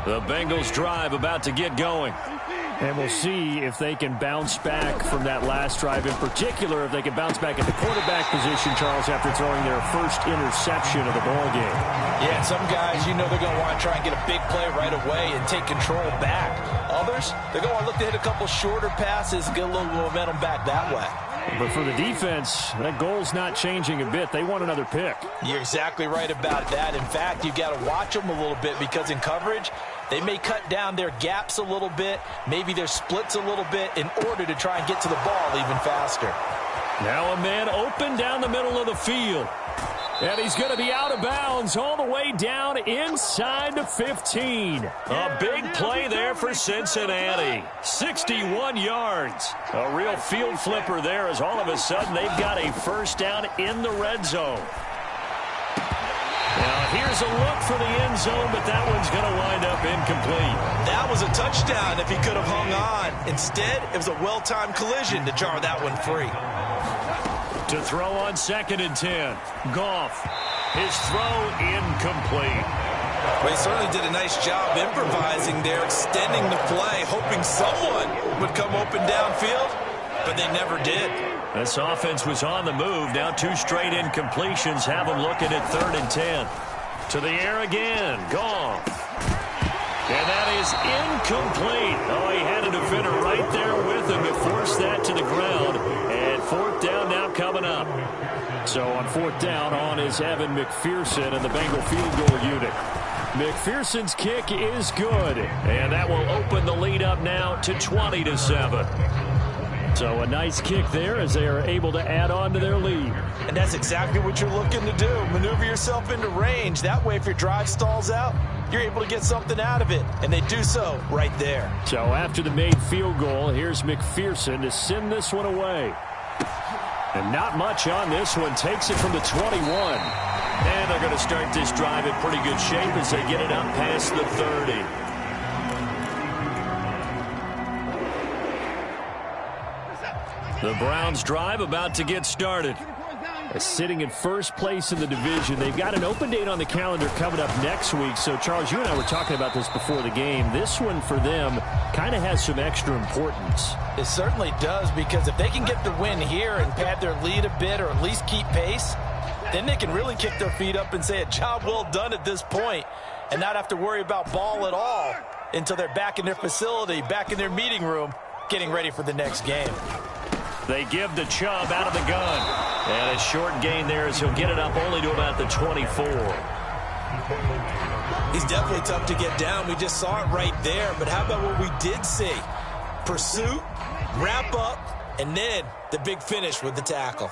The Bengals drive about to get going. And we'll see if they can bounce back from that last drive, in particular if they can bounce back at the quarterback position, Charles, after throwing their first interception of the ballgame. Yeah, some guys, you know they're going to want to try and get a big play right away and take control back. Others, they're going to look to hit a couple shorter passes and get a little momentum back that way. But for the defense, that goal's not changing a bit. They want another pick. You're exactly right about that. In fact, you've got to watch them a little bit because in coverage, they may cut down their gaps a little bit, maybe their splits a little bit in order to try and get to the ball even faster. Now a man open down the middle of the field. And he's going to be out of bounds all the way down inside the 15. A big play there for Cincinnati. 61 yards. A real field flipper there as all of a sudden they've got a first down in the red zone. Now here's a look for the end zone, but that one's going to wind up incomplete. That was a touchdown if he could have hung on. Instead, it was a well-timed collision to jar that one free. To throw on 2nd and 10. Goff. His throw incomplete. Well, he certainly did a nice job improvising there, extending the play, hoping someone would come open downfield, but they never did. This offense was on the move. Now 2 straight incompletions have them looking at 3rd and 10. To the air again. Goff. And that is incomplete. Oh, he had a defender right there with him to force that to the ground. And 4th down now coming up. So on 4th down, on is Evan McPherson and the Bengal field goal unit. McPherson's kick is good. And that will open the lead up now to 20-7. So a nice kick there as they are able to add on to their lead. And that's exactly what you're looking to do. Maneuver yourself into range. That way, if your drive stalls out, you're able to get something out of it. And they do so right there. So after the made field goal, here's McPherson to send this one away. And not much on this one. Takes it from the 21. And they're going to start this drive in pretty good shape as they get it up past the 30. The Browns drive about to get started. Sitting in first place in the division. They've got an open date on the calendar coming up next week. So, Charles, you and I were talking about this before the game. This one for them kind of has some extra importance. It certainly does, because if they can get the win here and pad their lead a bit or at least keep pace, then they can really kick their feet up and say a job well done at this point and not have to worry about ball at all until they're back in their facility, back in their meeting room, getting ready for the next game. They give the Chubb out of the gun. And a short gain there as he'll get it up only to about the 24. He's definitely tough to get down. We just saw it right there. But how about what we did see? Pursuit, wrap up, and then the big finish with the tackle.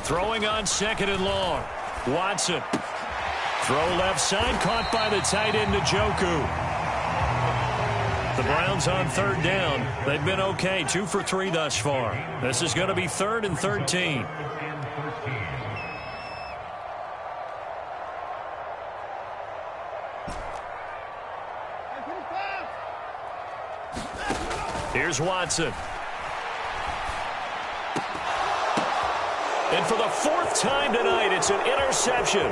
Throwing on 2nd and long. Watson. Throw left side, caught by the tight end Njoku. The Browns on 3rd down. They've been okay, 2 for 3 thus far. This is going to be 3rd and 13. Here's Watson. And for the 4th time tonight, it's an interception.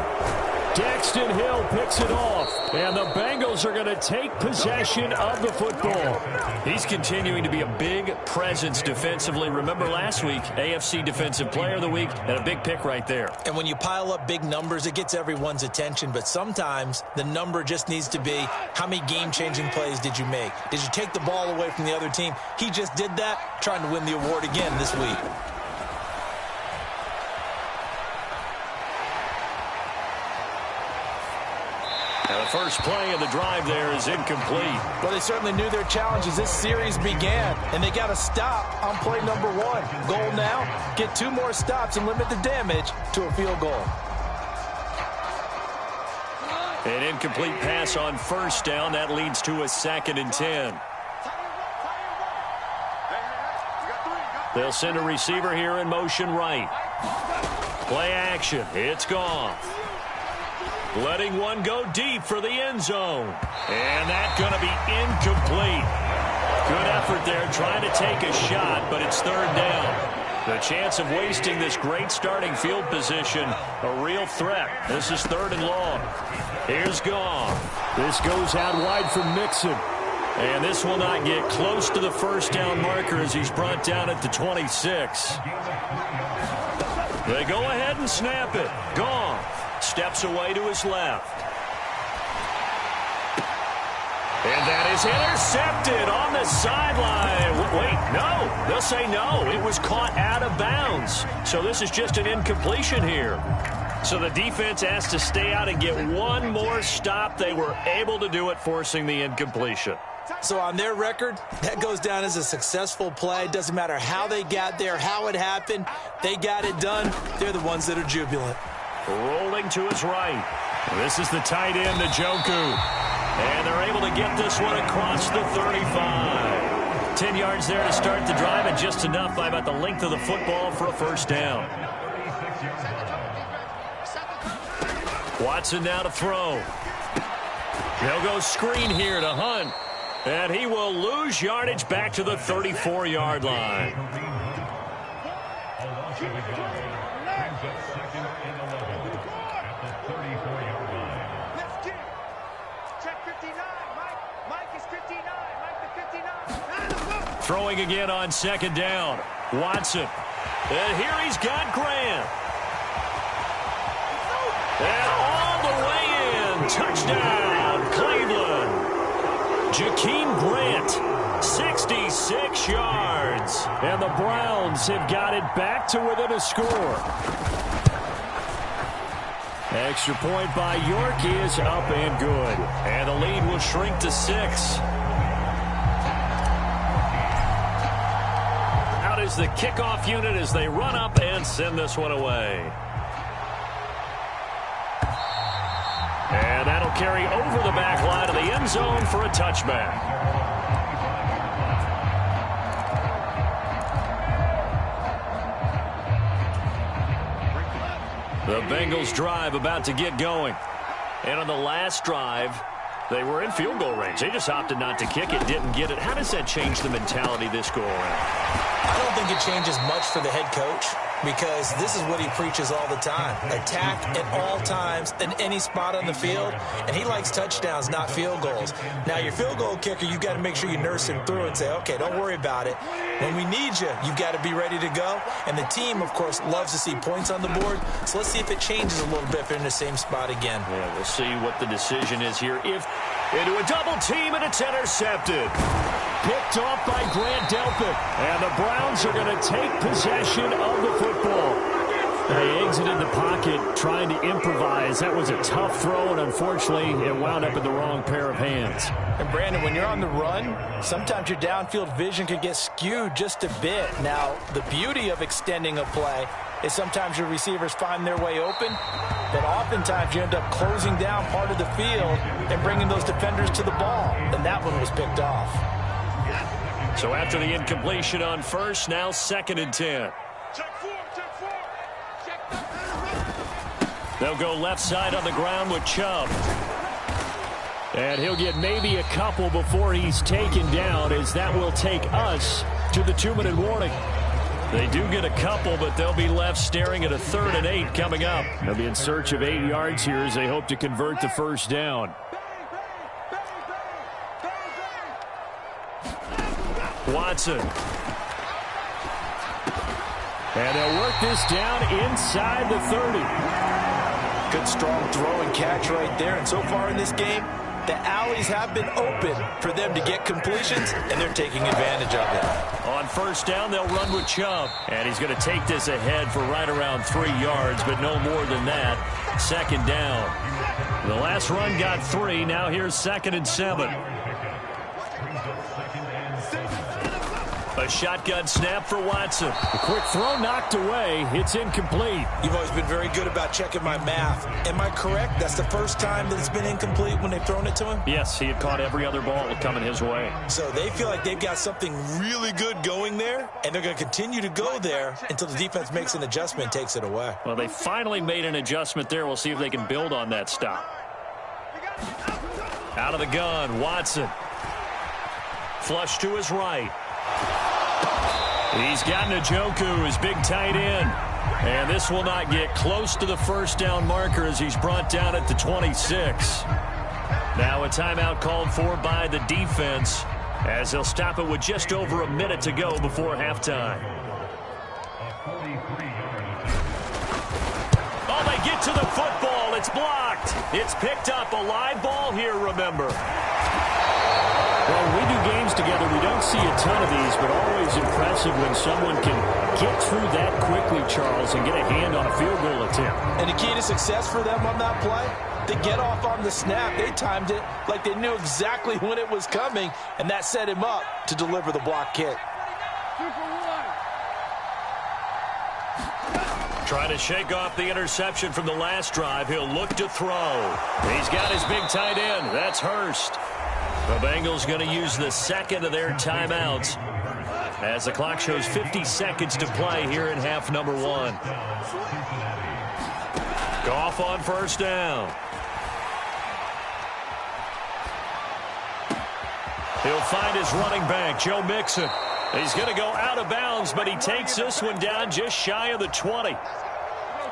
Daxton Hill picks it off, and the Bengals are going to take possession of the football. He's continuing to be a big presence defensively. Remember last week, AFC Defensive Player of the Week, and a big pick right there. And when you pile up big numbers, it gets everyone's attention, but sometimes the number just needs to be, how many game-changing plays did you make? Did you take the ball away from the other team? He just did that, trying to win the award again this week. Now the first play of the drive there is incomplete. Well, they certainly knew their challenge as this series began, and they got to stop on play number 1. Goal now, get 2 more stops and limit the damage to a field goal. An incomplete pass on 1st down. That leads to a 2nd and 10. They'll send a receiver here in motion right. Play action. It's gone. Letting one go deep for the end zone. And that's going to be incomplete. Good effort there trying to take a shot, but it's 3rd down. The chance of wasting this great starting field position, a real threat. This is 3rd and long. Here's Goff. This goes out wide for Mixon. And this will not get close to the first down marker as he's brought down at the 26. They go ahead and snap it. Goff steps away to his left. And that is intercepted on the sideline. Wait, no. They'll say no. It was caught out of bounds. So this is just an incompletion here. So the defense has to stay out and get one more stop. They were able to do it, forcing the incompletion. So on their record, that goes down as a successful play. Doesn't matter how they got there, how it happened. They got it done. They're the ones that are jubilant. Rolling to his right. This is the tight end, DenGoCrazy. And they're able to get this one across the 35. 10 yards there to start the drive, and just enough by about the length of the football for a first down. Watson now to throw. They'll go screen here to Hunt. And he will lose yardage back to the 34-yard line. Throwing again on 2nd down. Watson. And here he's got Grant. And all the way in. Touchdown, Cleveland. Jakeem Grant, 66 yards. And the Browns have got it back to within a score. Extra point by York is up and good. And the lead will shrink to 6. Out is the kickoff unit as they run up and send this one away. And that'll carry over the back line of the end zone for a touchback. The Bengals drive about to get going. And on the last drive, they were in field goal range. They just opted not to kick it, didn't get it. How does that change the mentality this go around? I don't think it changes much for the head coach, because this is what he preaches all the time. Attack at all times in any spot on the field, and he likes touchdowns, not field goals. Now, your field goal kicker, you got to make sure you nurse him through and say, okay, don't worry about it. When we need you, you've got to be ready to go. And the team, of course, loves to see points on the board. So let's see if it changes a little bit if they're in the same spot again. Yeah, we'll see what the decision is here. If into a double team, and it's intercepted. Picked off by Grant Delpit. And the Browns are going to take possession of the football. They exited the pocket trying to improvise. That was a tough throw, and unfortunately, it wound up in the wrong pair of hands. And, Brandon, when you're on the run, sometimes your downfield vision can get skewed just a bit. Now, the beauty of extending a play is sometimes your receivers find their way open, but oftentimes you end up closing down part of the field and bringing those defenders to the ball, and that one was picked off. So after the incompletion on first, now 2nd and 10. They'll go left side on the ground with Chubb. And he'll get maybe a couple before he's taken down, as that will take us to the 2-minute warning. They do get a couple, but they'll be left staring at a 3rd and 8 coming up. They'll be in search of 8 yards here as they hope to convert the first down. Watson. And they'll work this down inside the 30. Good strong throw and catch right there. And so far in this game, the alleys have been open for them to get completions, and they're taking advantage of it. On first down, they'll run with Chubb. And he's going to take this ahead for right around 3 yards, but no more than that. 2nd down. The last run got 3. Now here's 2nd and 7. A shotgun snap for Watson. A quick throw knocked away. It's incomplete. You've always been very good about checking my math. Am I correct? That's the first time that it's been incomplete when they've thrown it to him? Yes, he had caught every other ball coming his way. So they feel like they've got something really good going there, and they're going to continue to go there until the defense makes an adjustment and takes it away. Well, they finally made an adjustment there. We'll see if they can build on that stop. Out of the gun, Watson. Flush to his right. He's got DenGoCrazy, his big tight end. And this will not get close to the first down marker as he's brought down at the 26. Now a timeout called for by the defense as they'll stop it with just over a minute to go before halftime. Oh, they get to the football. It's blocked. It's picked up. A live ball here, remember. Well, when we do games together, we don't see a ton of these, but always impressive when someone can get through that quickly, Charles, and get a hand on a field goal attempt. And the key to success for them on that play, they get off on the snap. They timed it like they knew exactly when it was coming, and that set him up to deliver the block kick. Trying to shake off the interception from the last drive. He'll look to throw. He's got his big tight end. That's Hurst. The Bengals going to use the second of their timeouts as the clock shows 50 seconds to play here in half number 1. Goff on first down. He'll find his running back, Joe Mixon. He's going to go out of bounds, but he takes this one down just shy of the 20.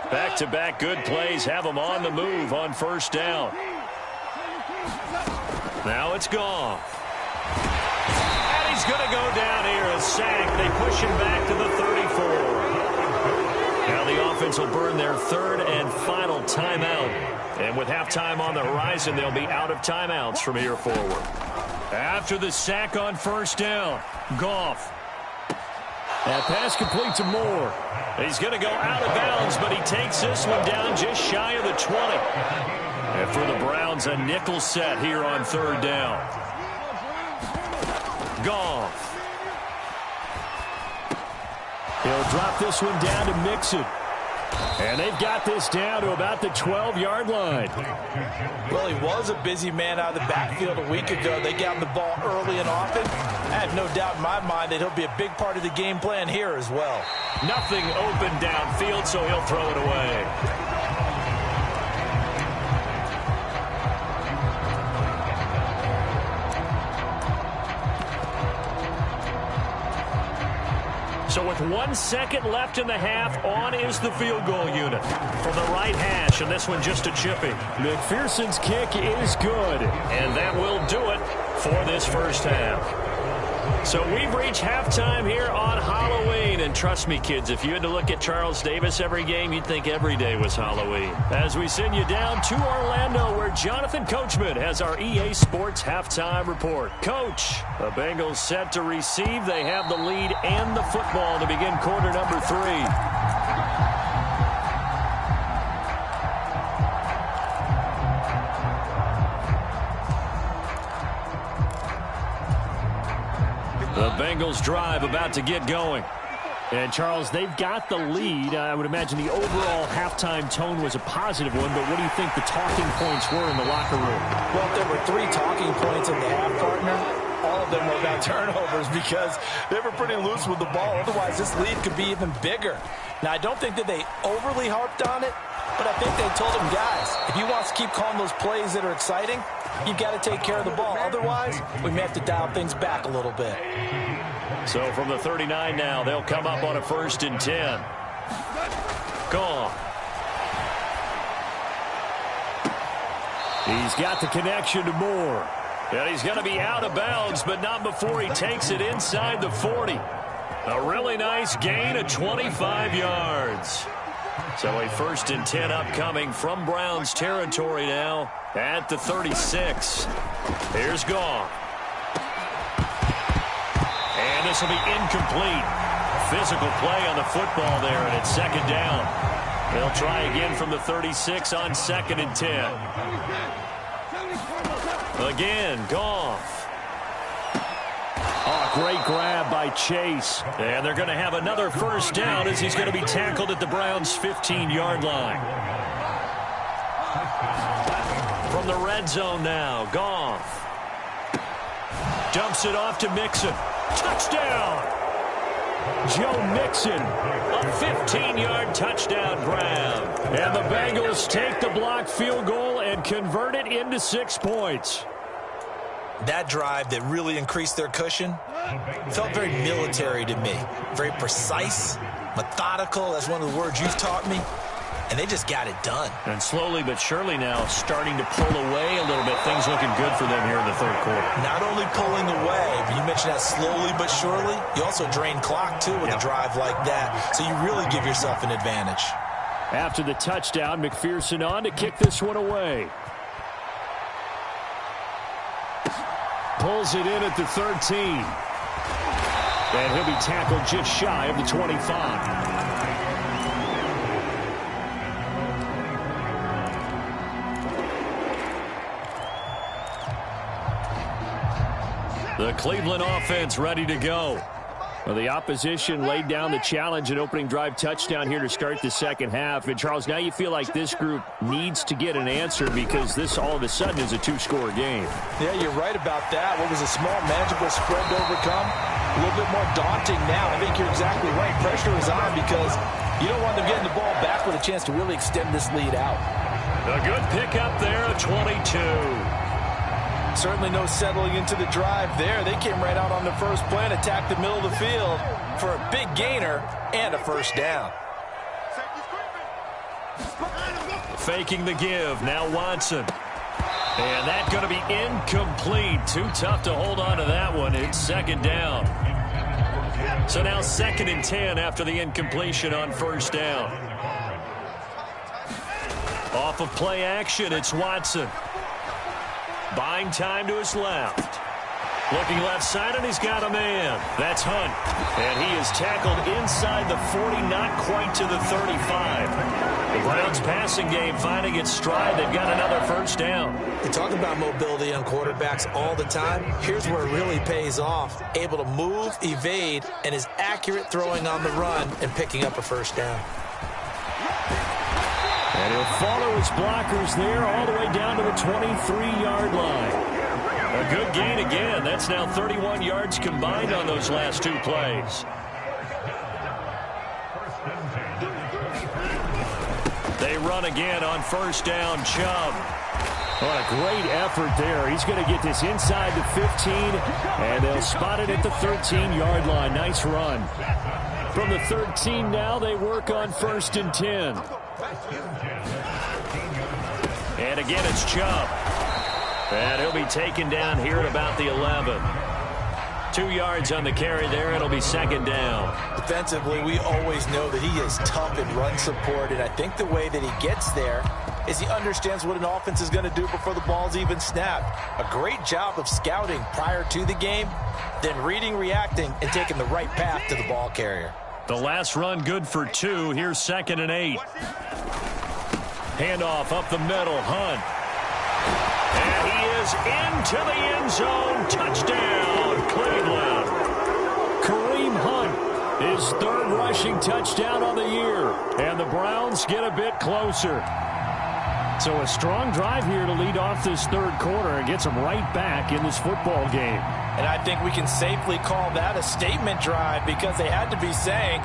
Back-to-back good plays have him on the move on first down. Now it's Goff. And he's going to go down here, a sack. They push him back to the 34. Now the offense will burn their third and final timeout. And with halftime on the horizon, they'll be out of timeouts from here forward. After the sack on first down, Goff. That pass complete to Moore. He's going to go out of bounds, but he takes this one down just shy of the 20. And for the Browns, a nickel set here on third down. Goff. He'll drop this one down to Mixon. And they've got this down to about the 12-yard line. Well, he was a busy man out of the backfield a week ago. They got him the ball early and often. I have no doubt in my mind that he'll be a big part of the game plan here as well. Nothing open downfield, so he'll throw it away. So with 1 second left in the half, on is the field goal unit from the right hash, and this one just a chippy. McPherson's kick is good. And that will do it for this first half. So we've reached halftime here on Halloween. And trust me, kids, if you had to look at Charles Davis every game, you'd think every day was Halloween. As we send you down to Orlando, where Jonathan Coachman has our EA Sports halftime report. Coach, the Bengals set to receive. They have the lead and the football to begin quarter number 3. The Bengals drive about to get going. And, Charles, they've got the lead. I would imagine the overall halftime tone was a positive one, but what do you think the talking points were in the locker room? Well, if there were 3 talking points in the half, partner, all of them were about turnovers because they were pretty loose with the ball. Otherwise, this lead could be even bigger. Now, I don't think that they overly harped on it, but I think they told them, guys, if you want to keep calling those plays that are exciting, you've got to take care of the ball. Otherwise, we may have to dial things back a little bit. So from the 39 now, they'll come up on a 1st and 10. Goff. He's got the connection to Moore. And he's going to be out of bounds, but not before he takes it inside the 40. A really nice gain of 25 yards. So a 1st and 10 upcoming from Browns territory now at the 36. Here's Goff. And this will be incomplete. Physical play on the football there, and it's 2nd down. They'll try again from the 36 on 2nd and 10. Again, Goff. Oh, great grab by Chase. And they're going to have another 1st down as he's going to be tackled at the Browns' 15-yard line. From the red zone now, Goff. Dumps it off to Mixon. Touchdown! Joe Mixon. A 15-yard touchdown, Brown. And the Bengals take the blocked field goal and convert it into 6 points. That drive that really increased their cushion felt very military to me. Very precise, methodical. That's one of the words you've taught me. And they just got it done. And slowly but surely now starting to pull away a little bit. Things looking good for them here in the third quarter. Not only pulling away, but you mentioned that slowly but surely. You also drain clock, too, with a drive like that. So you really give yourself an advantage. After the touchdown, McPherson on to kick this one away. Pulls it in at the 13. And he'll be tackled just shy of the 25. The Cleveland offense ready to go. Well, the opposition laid down the challenge and opening drive touchdown here to start the second half. And, Charles, now you feel like this group needs to get an answer because this all of a sudden is a two-score game. Yeah, you're right about that. What was a small, manageable spread to overcome? A little bit more daunting now. I think you're exactly right. Pressure is on because you don't want them getting the ball back with a chance to really extend this lead out. A good pickup there, a 22. Certainly no settling into the drive there. They came right out on the first play and attacked the middle of the field for a big gainer and a first down. Faking the give. Now Watson. And that's going to be incomplete. Too tough to hold on to that one. It's second down. So now 2nd and 10 after the incompletion on first down. Off of play action, it's Watson. Buying time to his left. Looking left side, and he's got a man. That's Hunt. And he is tackled inside the 40, not quite to the 35. The Browns passing game finding its stride. They've got another first down. We talk about mobility on quarterbacks all the time. Here's where it really pays off. Able to move, evade, and is accurate throwing on the run and picking up a first down. And he'll follow his blockers there all the way down to the 23-yard line. A good gain again. That's now 31 yards combined on those last two plays. They run again on first down. Chubb. What a great effort there. He's going to get this inside the 15, and they'll spot it at the 13-yard line. Nice run. From the 13 now, they work on 1st and 10. And again, it's Chubb. And he'll be taken down here at about the 11. 2 yards on the carry there. It'll be second down. Defensively, we always know that he is tough in run support, and I think the way that he gets there is he understands what an offense is going to do before the ball's even snapped. A great job of scouting prior to the game, then reading, reacting, and taking the right path to the ball carrier. The last run good for 2. Here's 2nd and 8. Handoff up the middle. Hunt. And he is into the end zone. Touchdown, Cleveland. Kareem Hunt, his 3rd rushing touchdown on the year. And the Browns get a bit closer. So a strong drive here to lead off this 3rd quarter and gets them right back in this football game. And I think we can safely call that a statement drive because they had to be saying,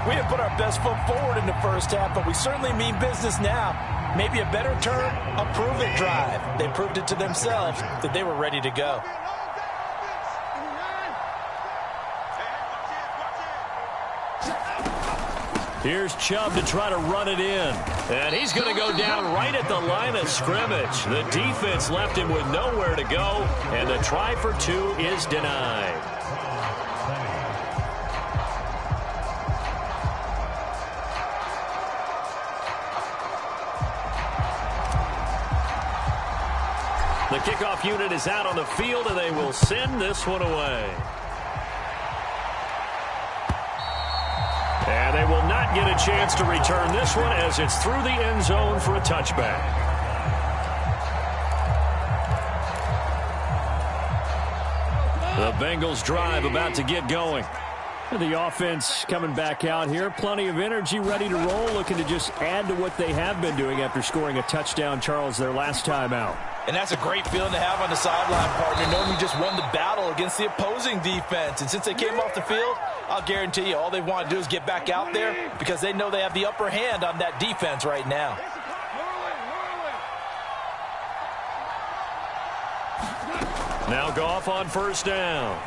we didn't put our best foot forward in the first half, but we certainly mean business now. Maybe a better term, a prove-it drive. They proved it to themselves that they were ready to go. Here's Chubb to try to run it in. And he's going to go down right at the line of scrimmage. The defense left him with nowhere to go, and the try for 2 is denied. The kickoff unit is out on the field, and they will send this one away. And they will not get a chance to return this one as it's through the end zone for a touchback. The Bengals drive about to get going. The offense coming back out here. Plenty of energy, ready to roll, looking to just add to what they have been doing after scoring a touchdown, Charles, their last time out. And that's a great feeling to have on the sideline, partner, knowing you just won the battle against the opposing defense. And since they came off the field, I'll guarantee you all they want to do is get back out there because they know they have the upper hand on that defense right now. Now Goff on first down.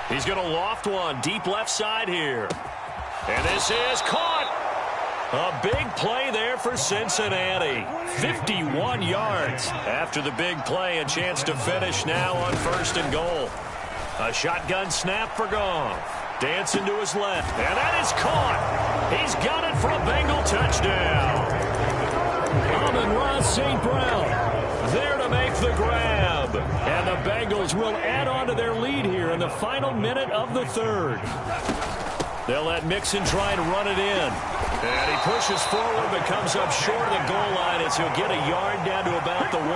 He's going to loft one deep left side here. And this is caught. A big play there for Cincinnati. 51 yards. After the big play, a chance to finish now on first and goal. A shotgun snap for Goff. Dancing to his left. And that is caught. He's got it for a Bengal touchdown. Amon-Ra St. Brown there to make the grab. And the Bengals will add on to their lead here in the final minute of the third. They'll let Mixon try to run it in. And he pushes forward but comes up short of the goal line as he'll get a yard down to about the 1.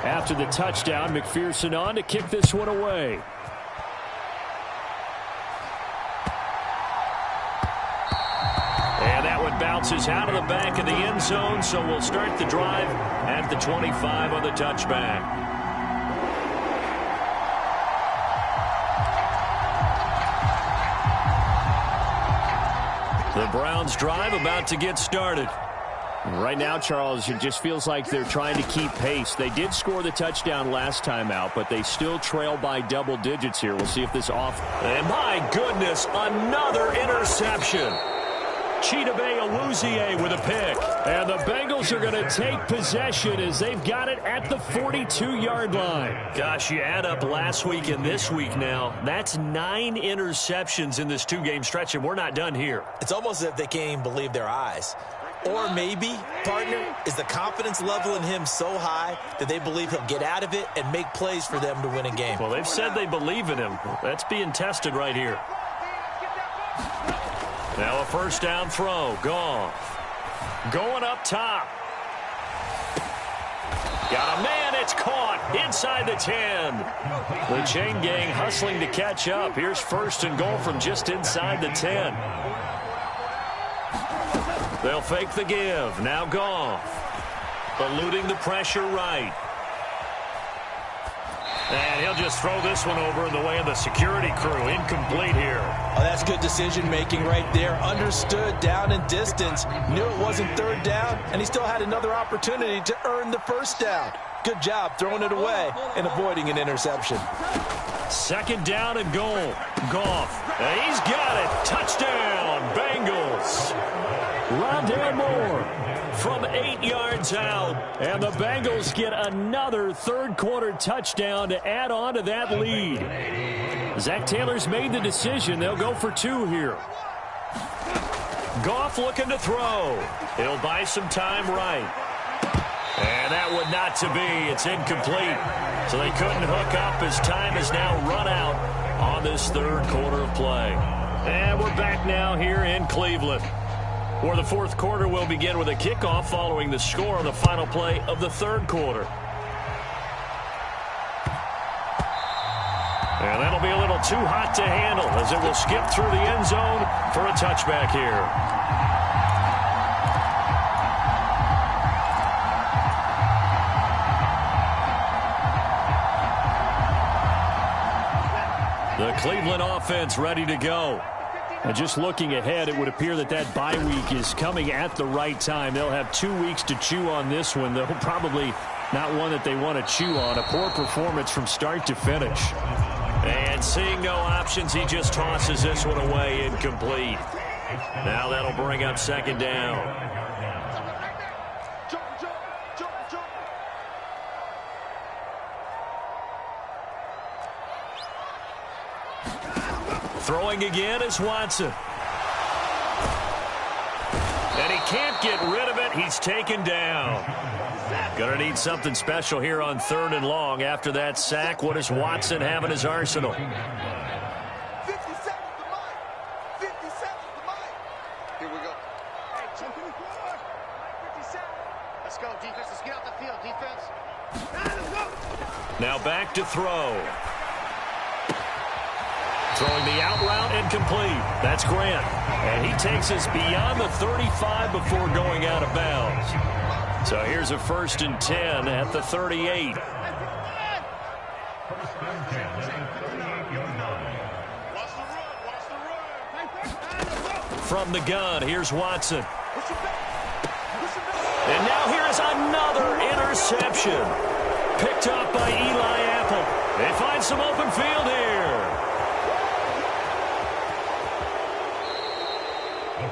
After the touchdown, McPherson on to kick this one away. And that one bounces out of the back of the end zone, so we'll start the drive at the 25 on the touchback. The Browns drive about to get started. Right now, Charles, it just feels like they're trying to keep pace. They did score the touchdown last time out, but they still trail by double digits here. We'll see if this off. And my goodness, another interception. Chidobe Awuzie with a pick. And the Bengals are going to take possession as they've got it at the 42-yard line. Gosh, you add up last week and this week now. That's 9 interceptions in this 2-game stretch, and we're not done here. It's almost as if they can't even believe their eyes. Or maybe, partner, is the confidence level in him so high that they believe he'll get out of it and make plays for them to win a game. Well, they've said they believe in him. That's being tested right here. Now a first down throw. Goff. Going up top. Got a man. It's caught inside the 10. The chain gang hustling to catch up. Here's first and goal from just inside the 10. They'll fake the give. Now Goff. Eluding the pressure right. And he'll just throw this one over in the way of the security crew. Incomplete here. Oh, that's good decision-making right there. Understood down and distance. Knew it wasn't third down, and he still had another opportunity to earn the first down. Good job throwing it away and avoiding an interception. Second down and goal. Goff. And he's got it. Touchdown, Bengals. Rondale Moore from 8 yards out. And the Bengals get another third-quarter touchdown to add on to that lead. Zach Taylor's made the decision. They'll go for 2 here. Goff looking to throw. He'll buy some time right. And that would not to be. It's incomplete. So they couldn't hook up as time has now run out on this third quarter of play. And we're back now here in Cleveland, where the fourth quarter will begin with a kickoff following the score on the final play of the third quarter. And that'll be a little too hot to handle as it will skip through the end zone for a touchback here. The Cleveland offense ready to go. And just looking ahead, it would appear that that bye week is coming at the right time. They'll have 2 weeks to chew on this one, though probably not one that they want to chew on. A poor performance from start to finish. And seeing no options, he just tosses this one away, incomplete. Now that'll bring up second down. Throwing again is Watson. And he can't get rid of it. He's taken down. Gonna need something special here on third and long. After that sack, what does Watson have in his arsenal? 50 seconds to mine. 50 seconds to mine. Here we go. Hey, jumping forward. 50 seconds. Let's go, defense. Let's get out the field, defense. Let's go. Now back to throw. Throwing the out route incomplete. That's Grant. And he takes us beyond the 35 before going out of bounds. So here's a 1st and 10 at the 38. From the gun, here's Watson. And now here is another interception. Picked up by Eli Apple. They find some open field here.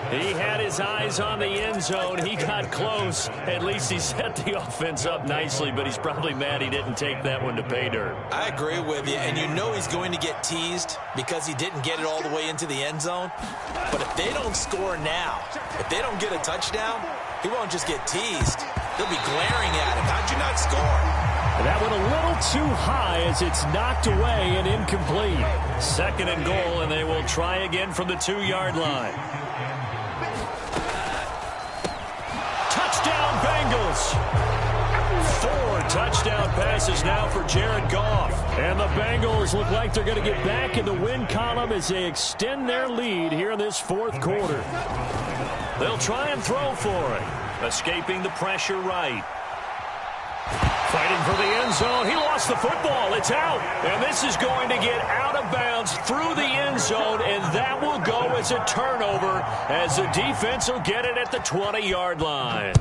He had his eyes on the end zone. He got close. At least he set the offense up nicely, but he's probably mad he didn't take that one to pay dirt. I agree with you, and you know he's going to get teased because he didn't get it all the way into the end zone. But if they don't score now, if they don't get a touchdown, he won't just get teased. They'll be glaring at him. How'd you not score? That went a little too high as it's knocked away and incomplete. 2nd and goal, and they will try again from the 2-yard line. Touchdown, Bengals. 4 touchdown passes now for Jared Goff. And the Bengals look like they're going to get back in the win column as they extend their lead here in this 4th quarter. They'll try and throw for it. Escaping the pressure right. Fighting for the end zone. He lost the football. It's out. And this is going to get out of bounds through the end zone, and that will go as a turnover as the defense will get it at the 20-yard line.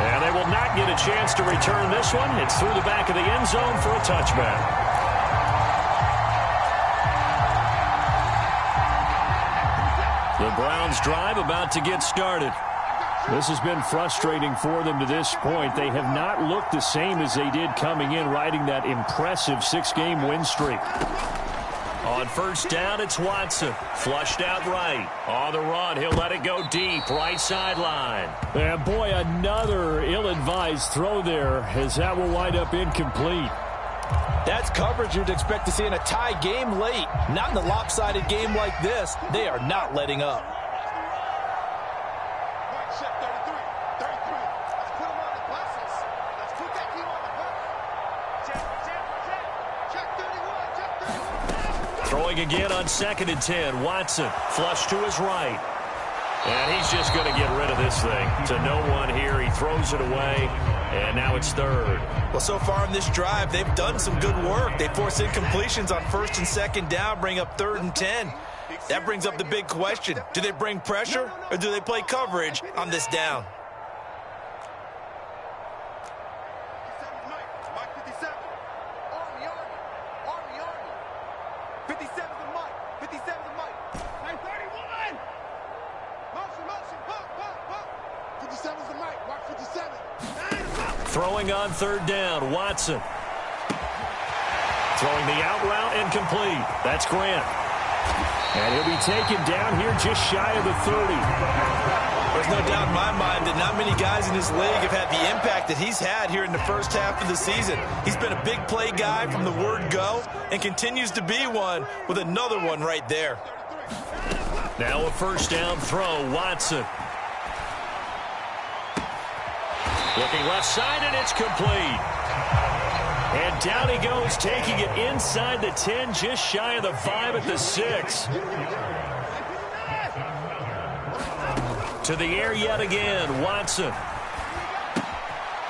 And they will not get a chance to return this one. It's through the back of the end zone for a touchback. The Browns drive about to get started. This has been frustrating for them to this point. They have not looked the same as they did coming in, riding that impressive 6-game win streak. On 1st down, it's Watson. Flushed out right. On the run, he'll let it go deep. Right sideline. And boy, another ill-advised throw there as that will wind up incomplete. That's coverage you'd expect to see in a tie game late. Not in a lopsided game like this. They are not letting up. Throwing again on 2nd and 10. Watson, flush to his right. And he's just going to get rid of this thing. To no one here. He throws it away. And now it's 3rd. Well, so far in this drive, they've done some good work. They force incompletions on 1st and 2nd down, bring up 3rd and 10. That brings up the big question. Do they bring pressure or do they play coverage on this down? Throwing on 3rd down, Watson. Throwing the out route incomplete. That's Grant. And he'll be taken down here just shy of the 30. There's no doubt in my mind that not many guys in this league have had the impact that he's had here in the 1st half of the season. He's been a big play guy from the word go and continues to be one with another one right there. Now a 1st down throw, Watson. Looking left side, and it's complete. And down he goes, taking it inside the 10, just shy of the 5 at the 6. To the air yet again, Watson.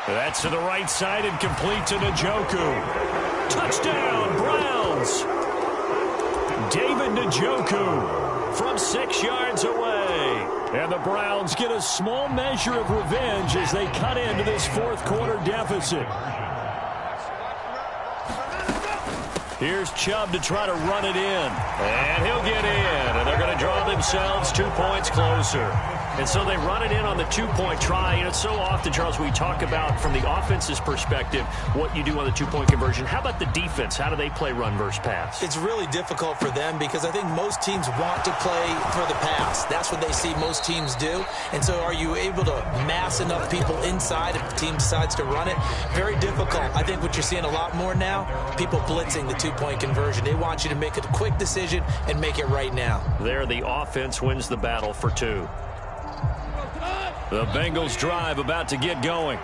That's to the right side and complete to Njoku. Touchdown, Browns. David Njoku from 6 yards away. And the Browns get a small measure of revenge as they cut into this 4th quarter deficit. Here's Chubb to try to run it in. And he'll get in. And they're going to draw themselves 2 points closer. And so they run it in on the 2-point try. You know, so often, Charles, we talk about from the offense's perspective what you do on the 2-point conversion. How about the defense? How do they play run versus pass? It's really difficult for them because I think most teams want to play for the pass. That's what they see most teams do. And so are you able to mass enough people inside if the team decides to run it? Very difficult. I think what you're seeing a lot more now, people blitzing the 2-point conversion. They want you to make a quick decision and make it right now. There, the offense wins the battle for 2. The Bengals drive about to get going.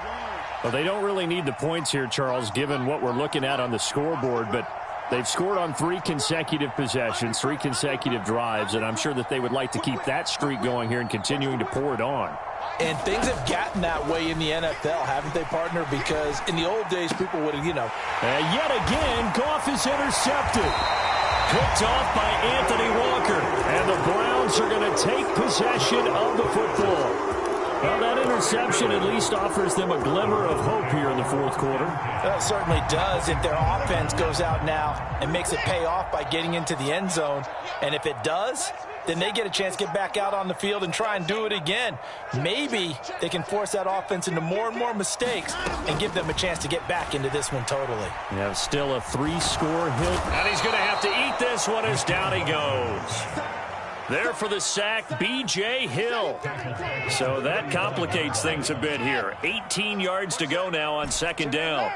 Well, they don't really need the points here, Charles, given what we're looking at on the scoreboard, but they've scored on 3 consecutive possessions, 3 consecutive drives, and I'm sure that they would like to keep that streak going here and continuing to pour it on. And things have gotten that way in the NFL, haven't they, partner? Because in the old days, people would have, you know. And yet again, Goff is intercepted. Picked off by Anthony Walker. And the Browns are going to take possession of the football. Well, that interception at least offers them a glimmer of hope here in the fourth quarter. Well, it certainly does if their offense goes out now and makes it pay off by getting into the end zone. And if it does, then they get a chance to get back out on the field and try and do it again. Maybe they can force that offense into more and more mistakes and give them a chance to get back into this one totally. Yeah, still a 3-score hit. And he's going to have to eat this one as down he goes. There for the sack, B.J. Hill. So that complicates things a bit here. 18 yards to go now on second down.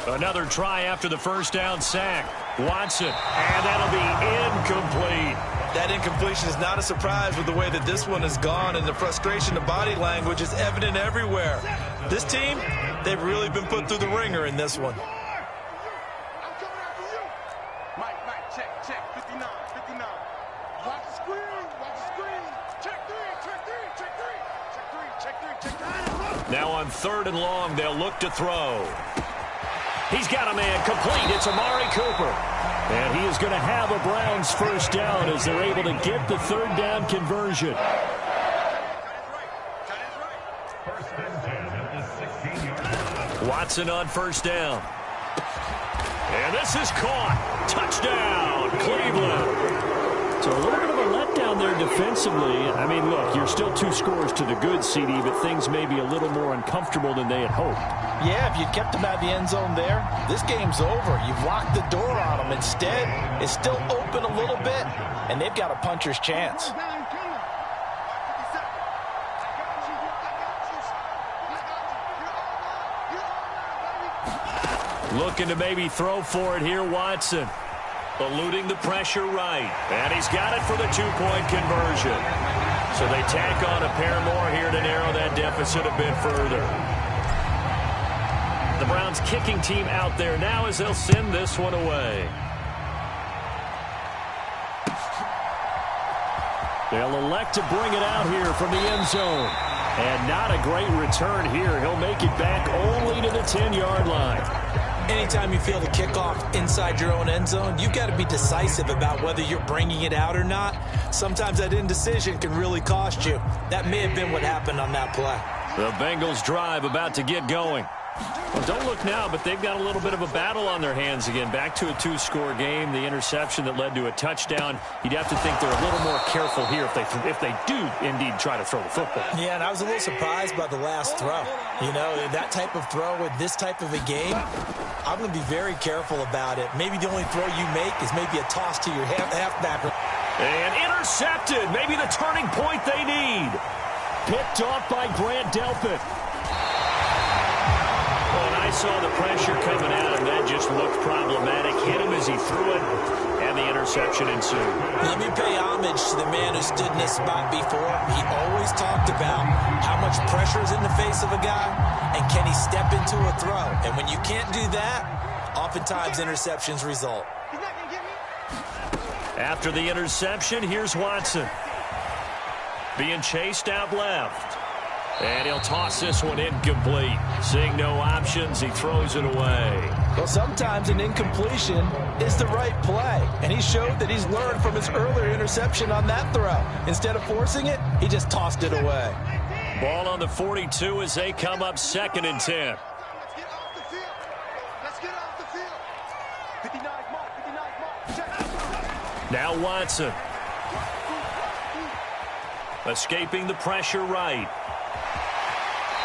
Another try after the first down sack. Watson, and that'll be incomplete. That incompletion is not a surprise with the way that this one has gone, and the frustration, the body language is evident everywhere. This team, they've really been put through the ringer in this one. Now on 3rd and long, they'll look to throw. He's got a man complete. It's Amari Cooper. And he is going to have a Browns first down as they're able to get the 3rd down conversion. Watson on first down. And this is caught. Touchdown, Cleveland. So a little bit of a letdown there defensively. I mean, look, you're still 2 scores to the good, CD, but things may be a little more uncomfortable than they had hoped. Yeah, if you'd kept them out of the end zone there, this game's over. You've locked the door on them. Instead, it's still open a little bit, and they've got a puncher's chance. Looking to maybe throw for it here, Watson. Eluding the pressure right. And he's got it for the 2-point conversion. So they tack on a pair more here to narrow that deficit a bit further. The Browns kicking team out there now as they'll send this one away. They'll elect to bring it out here from the end zone. And not a great return here. He'll make it back only to the 10-yard line. Anytime you feel the kickoff inside your own end zone, you've got to be decisive about whether you're bringing it out or not. Sometimes that indecision can really cost you. That may have been what happened on that play. The Bengals drive about to get going. Well, don't look now, but they've got a little bit of a battle on their hands again. Back to a 2-score game. The interception that led to a touchdown. You'd have to think they're a little more careful here if they do indeed try to throw the football. Yeah, and I was a little surprised by the last throw. You know, that type of throw with this type of a game, I'm going to be very careful about it. Maybe the only throw you make is maybe a toss to your halfback. And intercepted. Maybe the turning point they need. Picked off by Grant Delpit. I saw the pressure coming out, and that just looked problematic. Hit him as he threw it, and the interception ensued. Let me pay homage to the man who stood in this spot before. He always talked about how much pressure is in the face of a guy, and can he step into a throw. And when you can't do that, oftentimes interceptions result. After the interception, here's Watson. Being chased out left. And he'll toss this one incomplete. Seeing no options, he throws it away. Well, sometimes an incompletion is the right play. And he showed that he's learned from his earlier interception on that throw. Instead of forcing it, he just tossed it away. Ball on the 42 as they come up 2nd and 10. Now Watson. Escaping the pressure right.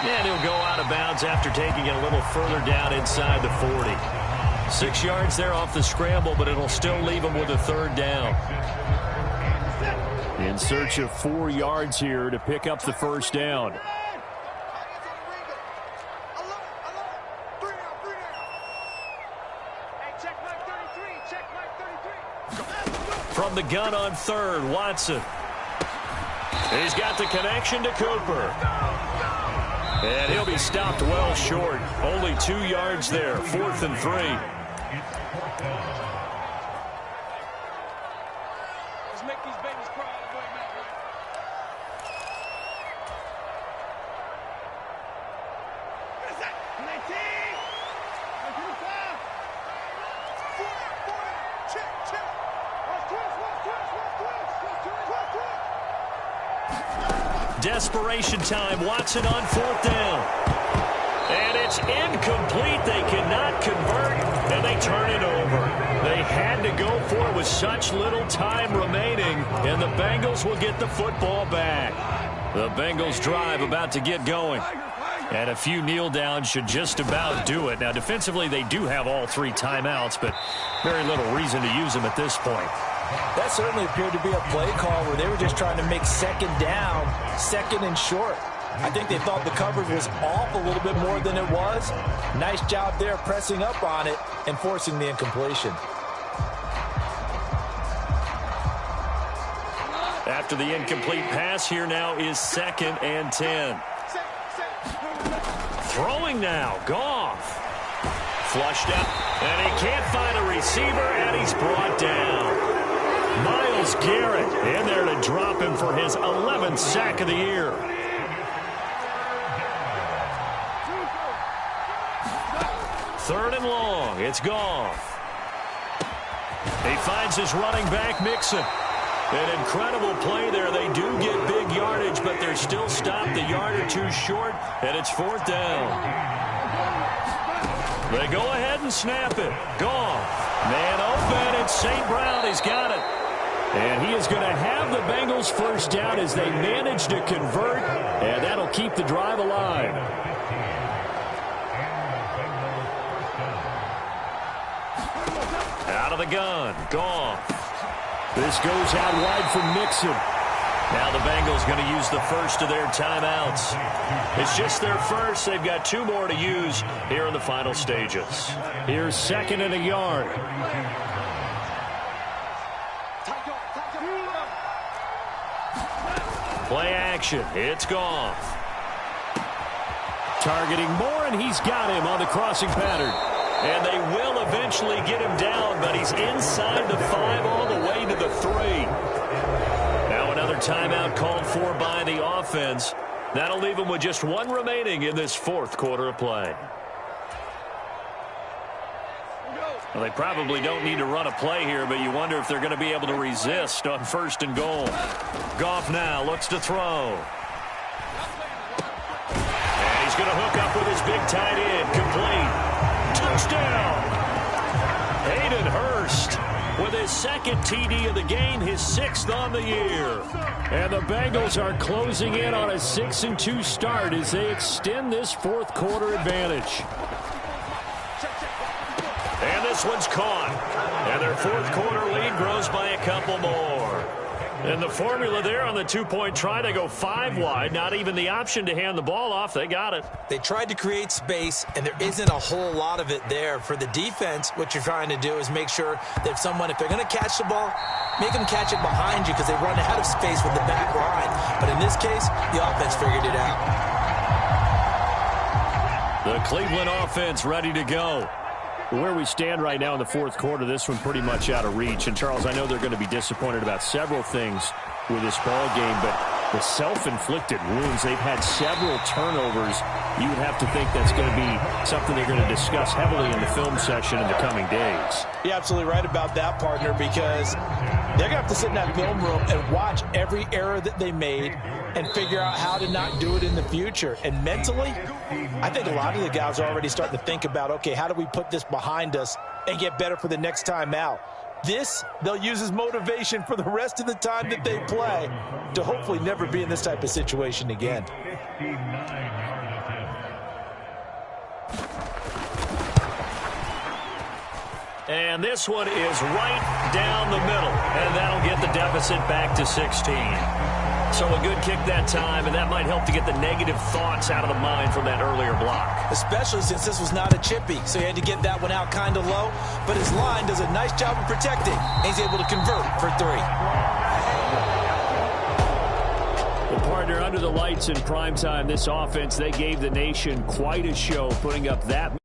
And he'll go out of bounds after taking it a little further down inside the 40. 6 yards there off the scramble, but it'll still leave him with a 3rd down. In search of 4 yards here to pick up the first down. From the gun on 3rd, Watson. He's got the connection to Cooper. And he'll be stopped well short. Only 2 yards there. 4th and 3. Let's make these babies cry. What is that? 19. 4. desperation time. Watson on 4th down. And it's incomplete. They cannot convert, and they turn it over. They had to go for it with such little time remaining, and the Bengals will get the football back. The Bengals drive about to get going. And a few kneel downs should just about do it. Now, defensively, they do have all 3 timeouts, but very little reason to use them at this point. That certainly appeared to be a play call where they were just trying to make 2nd down, 2nd and short. I think they thought the coverage was off a little bit more than it was. Nice job there pressing up on it and forcing the incompletion. After the incomplete pass, here now is 2nd and 10. Throwing now, Goff. Flushed out, and he can't find a receiver, and he's brought down. Myles Garrett in there to drop him for his 11th sack of the year. Third and long, it's Goff. He finds his running back, Mixon. An incredible play there. They do get big yardage, but they're still stopped a yard or 2 short, and it's 4th down. They go ahead and snap it. Goff. Man open, it's St. Brown. He's got it. And he is going to have the Bengals first down as they manage to convert, and that'll keep the drive alive. Out of the gun, Goff. This goes out wide for Mixon. Now the Bengals going to use the first of their timeouts. It's just their first. They've got 2 more to use here in the final stages. Here's 2nd and a yard. Play action. It's Goff. Targeting Moore, and he's got him on the crossing pattern. And they will eventually get him down, but he's inside the 5 all the way to the 3. Now another timeout called for by the offense. That'll leave him with just 1 remaining in this 4th quarter of play. Well, they probably don't need to run a play here, but you wonder if they're going to be able to resist on 1st and goal. Goff now looks to throw. And he's going to hook up with his big tight end. Complete. Touchdown! Hayden Hurst with his 2nd TD of the game, his 6th on the year. And the Bengals are closing in on a 6-2 start as they extend this 4th quarter advantage. And this one's caught. And their 4th quarter lead grows by a couple more. And the formula there on the 2-point try, they go 5 wide. Not even the option to hand the ball off. They got it. They tried to create space, and there isn't a whole lot of it there. For the defense, what you're trying to do is make sure that if they're going to catch the ball, make them catch it behind you because they run out of space with the back line. But in this case, the offense figured it out. The Cleveland offense ready to go. Where we stand right now in the 4th quarter, this one pretty much out of reach. And, Charles, I know they're going to be disappointed about several things with this ball game, but the self-inflicted wounds, they've had several turnovers. You would have to think that's going to be something they're going to discuss heavily in the film session in the coming days. You're absolutely right about that, partner, because they're going to have to sit in that film room and watch every error that they made and figure out how to not do it in the future. And mentally, I think a lot of the guys are already starting to think about, okay, how do we put this behind us and get better for the next time out? This, they'll use as motivation for the rest of the time that they play to hopefully never be in this type of situation again. And this one is right down the middle, and that'll get the deficit back to 16. So a good kick that time, and that might help to get the negative thoughts out of the mind from that earlier block. Especially since this was not a chippy, so he had to get that one out kind of low. But his line does a nice job of protecting, and he's able to convert for 3. Well, partner, under the lights in primetime, this offense, they gave the nation quite a show, putting up that